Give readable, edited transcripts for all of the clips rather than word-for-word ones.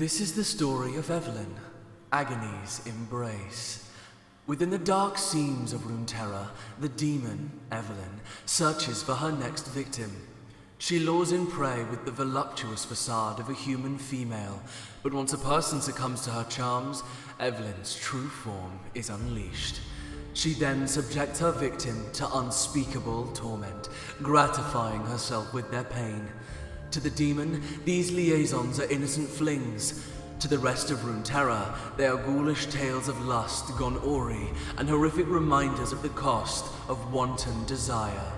This is the story of Evelynn, Agony's embrace. Within the dark seams of Runeterra, the demon, Evelynn, searches for her next victim. She lures in prey with the voluptuous facade of a human female, but once a person succumbs to her charms, Evelynn's true form is unleashed. She then subjects her victim to unspeakable torment, gratifying herself with their pain. To the demon, these liaisons are innocent flings. To the rest of Runeterra, they are ghoulish tales of lust gone awry and horrific reminders of the cost of wanton desire.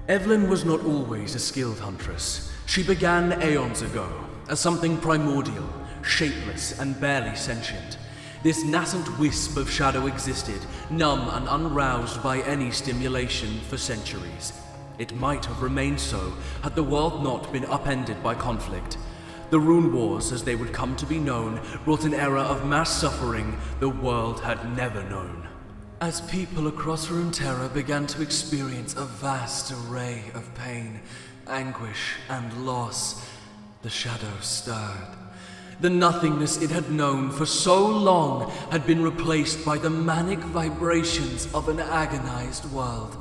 Evelynn was not always a skilled huntress. She began aeons ago as something primordial, shapeless and barely sentient. This nascent wisp of shadow existed, numb and unroused by any stimulation for centuries. It might have remained so had the world not been upended by conflict. The Rune Wars, as they would come to be known, brought an era of mass suffering the world had never known. As people across Runeterra began to experience a vast array of pain, anguish, and loss, the shadows stirred. The nothingness it had known for so long had been replaced by the manic vibrations of an agonized world.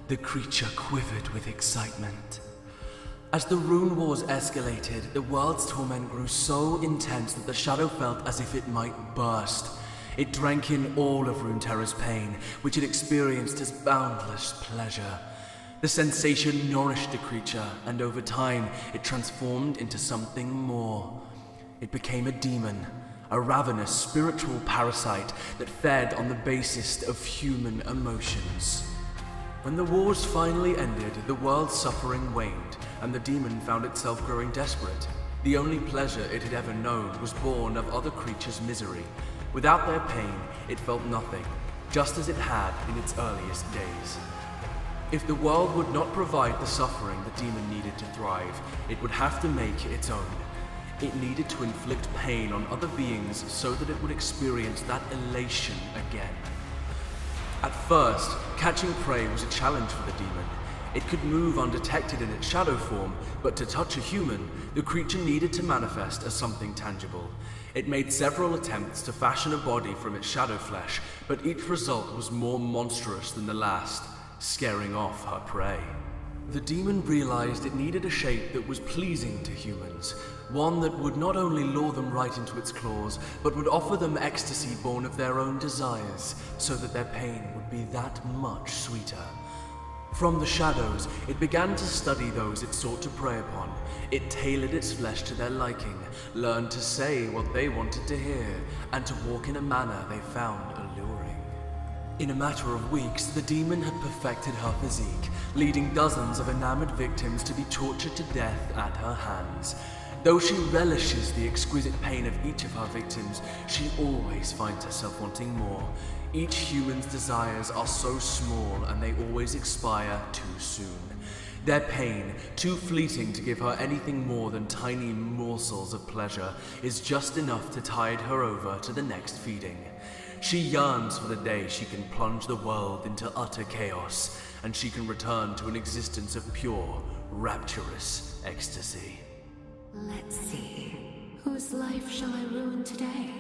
The creature quivered with excitement. As the Rune Wars escalated, the world's torment grew so intense that the shadow felt as if it might burst. It drank in all of Runeterra's pain, which it experienced as boundless pleasure. The sensation nourished the creature, and over time, it transformed into something more. It became a demon, a ravenous spiritual parasite that fed on the basest of human emotions. When the wars finally ended, the world's suffering waned, and the demon found itself growing desperate. The only pleasure it had ever known was born of other creatures' misery. Without their pain, it felt nothing, just as it had in its earliest days. If the world would not provide the suffering the demon needed to thrive, it would have to make its own. It needed to inflict pain on other beings so that it would experience that elation again. At first, catching prey was a challenge for the demon. It could move undetected in its shadow form, but to touch a human, the creature needed to manifest as something tangible. It made several attempts to fashion a body from its shadow flesh, but each result was more monstrous than the last, scaring off her prey. The demon realized it needed a shape that was pleasing to humans, one that would not only lure them right into its claws, but would offer them ecstasy born of their own desires, so that their pain would be that much sweeter. From the shadows, it began to study those it sought to prey upon. It tailored its flesh to their liking, learned to say what they wanted to hear, and to walk in a manner they found alluring. In a matter of weeks, the demon had perfected her physique, leading dozens of enamored victims to be tortured to death at her hands. Though she relishes the exquisite pain of each of her victims, she always finds herself wanting more. Each human's desires are so small and they always expire too soon. Their pain, too fleeting to give her anything more than tiny morsels of pleasure, is just enough to tide her over to the next feeding. She yearns for the day she can plunge the world into utter chaos, and she can return to an existence of pure, rapturous ecstasy. Let's see. Whose life shall I ruin today?